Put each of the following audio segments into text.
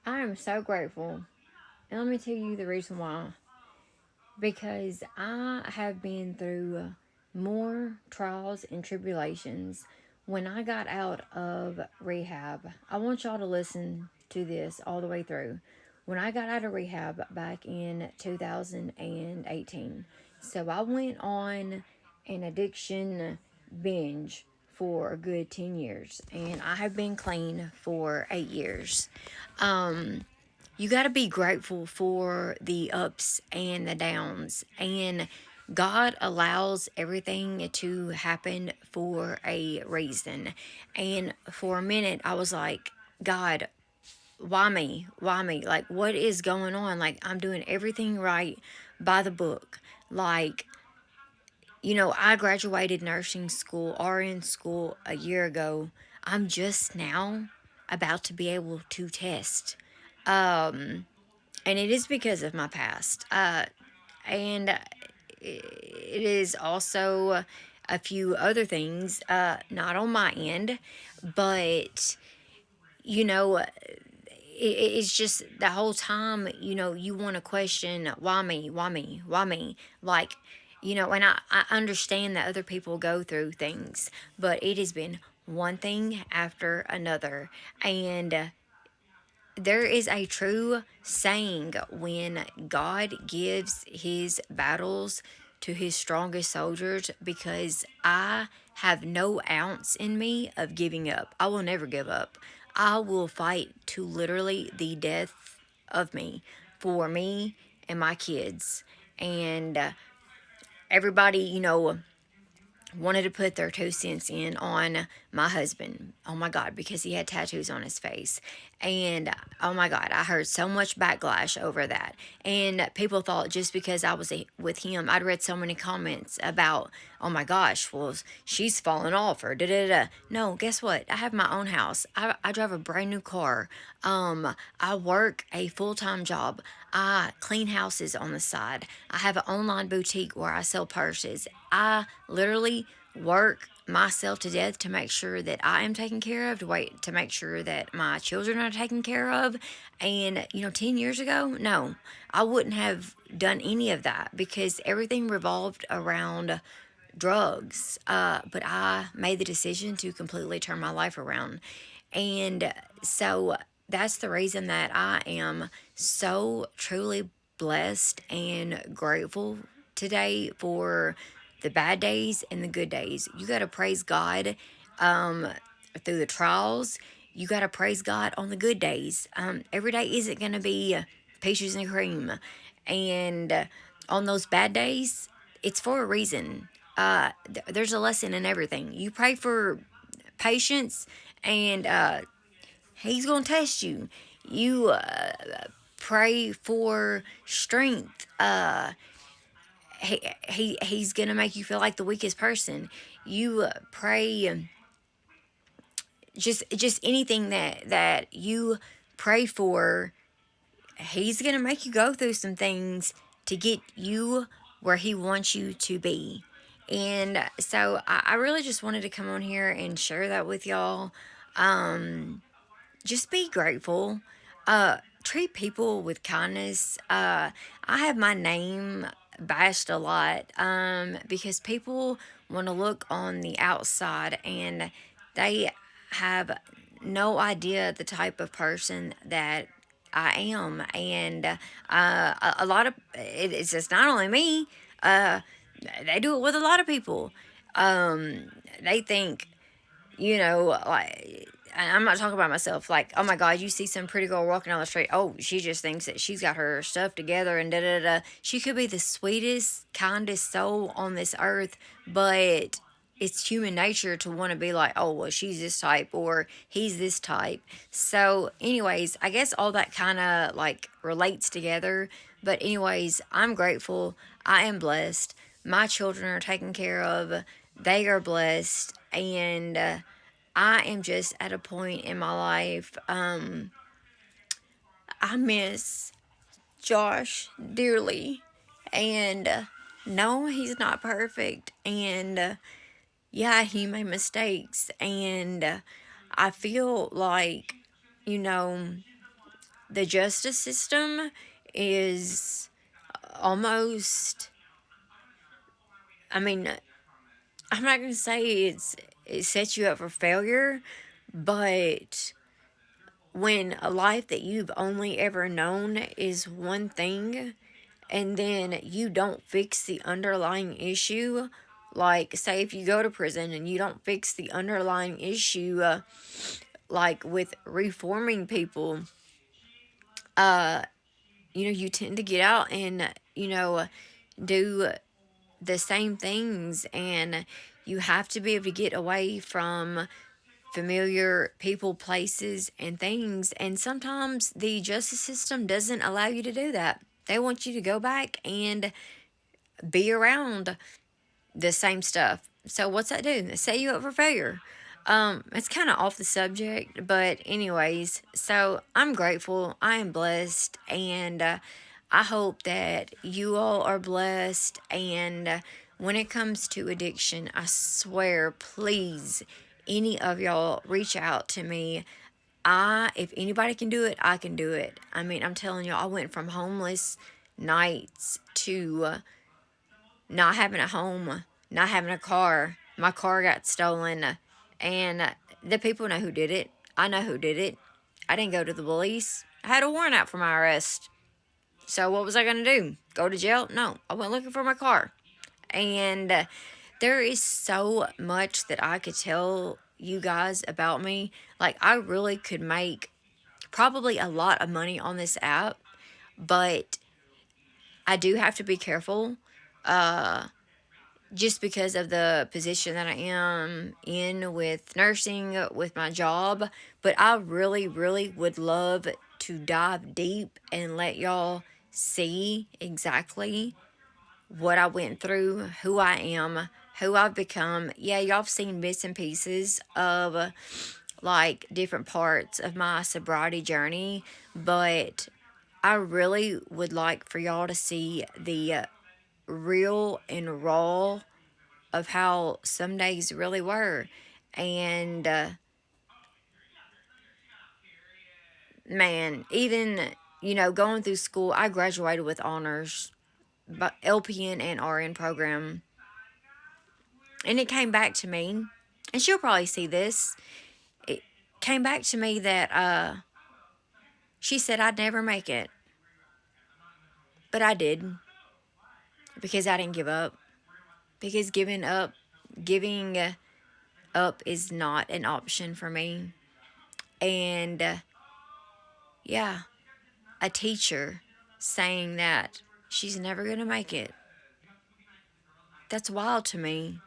I am so grateful. And let me tell you the reason why. Because I have been through more trials and tribulations. When I got out of rehab, I want y'all to listen to this all the way through. When I got out of rehab back in 2018, so I went on an addiction binge for a good 10 years, and I have been clean for 8 years. You got to be grateful for the ups and the downs. And God allows everything to happen for a reason. And for a minute, I was like, God, why me? Why me? Like, what is going on? Like, I'm doing everything right by the book. Like, I graduated nursing school, RN school a year ago. I'm just now about to be able to test. And it is because of my past. And it is also a few other things, not on my end, but you know, it's just the whole time, you want to question why me, why me, why me? Like, and I understand that other people go through things, but it has been one thing after another. And there is a true saying when God gives his battles to his strongest soldiers, because I have no ounce in me of giving up. I will never give up. I will fight to literally the death of me for me and my kids. And everybody, wanted to put their 2 cents in on my husband. Oh my God, because he had tattoos on his face. And oh my God, I heard so much backlash over that. And people thought just because I was with him, I'd read so many comments about, oh my gosh, well, she's falling off or da da da. No, guess what? I have my own house. I drive a brand new car. I work a full time job. I clean houses on the side. I have an online boutique where I sell purses. I literally work myself to death to make sure that I am taken care of, to make sure that my children are taken care of. And, 10 years ago, no, I wouldn't have done any of that because everything revolved around drugs. But I made the decision to completely turn my life around. And so that's the reason that I am so truly blessed and grateful today for the bad days and the good days. You got to praise God through the trials. You got to praise God on the good days. Every day isn't going to be peaches and cream. And on those bad days, it's for a reason. There's a lesson in everything. You pray for patience, and He's going to test you. You pray for strength. He's going to make you feel like the weakest person. You pray just anything that you pray for. He's going to make you go through some things to get you where he wants you to be. And so I really just wanted to come on here and share that with y'all. Just be grateful. Treat people with kindness. I have my name bashed a lot because people want to look on the outside and they have no idea the type of person that I am. And a lot of it's just not only me. They do it with a lot of people. They think, like, and I'm not talking about myself. Like, oh my God, you see some pretty girl walking down the street. Oh, she just thinks that she's got her stuff together and da da da. She could be the sweetest, kindest soul on this earth, but it's human nature to want to be like, oh, well, she's this type or he's this type. So, anyways, I guess all that kind of like relates together. But, anyways, I'm grateful. I am blessed. My children are taken care of. They are blessed. And, I am just at a point in my life. I miss Josh dearly, and no, he's not perfect. And yeah, he made mistakes, and I feel like, you know, the justice system is almost, I mean, I'm not going to say it sets you up for failure, but when a life that you've only ever known is one thing, and then you don't fix the underlying issue, like say if you go to prison and you don't fix the underlying issue, like with reforming people, you tend to get out and, do the same things, and you have to be able to get away from familiar people, places, and things. And sometimes the justice system doesn't allow you to do that. They want you to go back and be around the same stuff. So what's that do? Set you up for failure. It's kind of off the subject, but anyways, so I'm grateful. I am blessed, and I hope that you all are blessed. And when it comes to addiction, I swear, please, any of y'all reach out to me. If anybody can do it, I can do it. I mean, I'm telling y'all, I went from homeless nights to not having a home, not having a car. My car got stolen, and the people know who did it. I know who did it. I didn't go to the police. I had a warrant out for my arrest. So what was I going to do? Go to jail? No, I went looking for my car. And there is so much that I could tell you guys about me. Like, I really could make probably a lot of money on this app, but I do have to be careful just because of the position that I am in with nursing, with my job. But I really, really would love to dive deep and let y'all see exactly what I went through, who I am, who I've become. Yeah, y'all have seen bits and pieces of like different parts of my sobriety journey, but I really would like for y'all to see the real and raw of how some days really were. And man, even going through school, I graduated with honors, but LPN and RN program. And it came back to me, and she'll probably see this. It came back to me that she said I'd never make it, but I did, because I didn't give up. Because giving up is not an option for me. And yeah, a teacher saying that she's never going to make it. That's wild to me.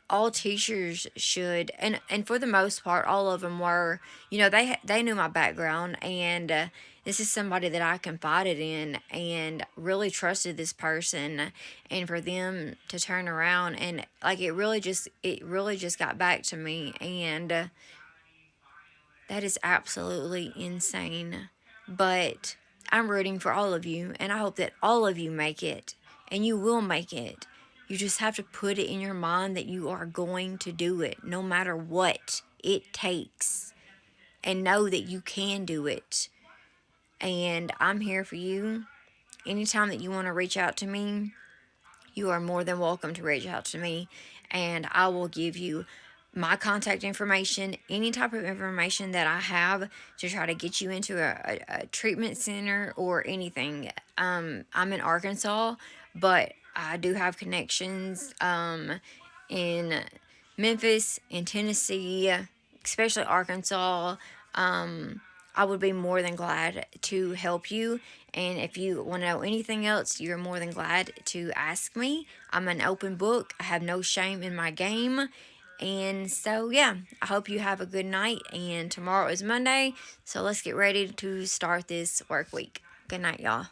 All teachers should, and for the most part, all of them were, they knew my background, and this is somebody that I confided in and really trusted this person, and for them to turn around and like it really just got back to me, and that is absolutely insane. But I'm rooting for all of you, and I hope that all of you make it, and you will make it. You just have to put it in your mind that you are going to do it, no matter what it takes, and know that you can do it. And I'm here for you. Anytime that you want to reach out to me, you are more than welcome to reach out to me, and I will give you my contact information, any type of information that I have to try to get you into a treatment center or anything. I'm in Arkansas, but I do have connections in Memphis, in Tennessee, especially Arkansas. I would be more than glad to help you. And if you want to know anything else, you're more than glad to ask me. I'm an open book. I have no shame in my game. And so, yeah, I hope you have a good night. And tomorrow is Monday, so let's get ready to start this work week. Good night, y'all.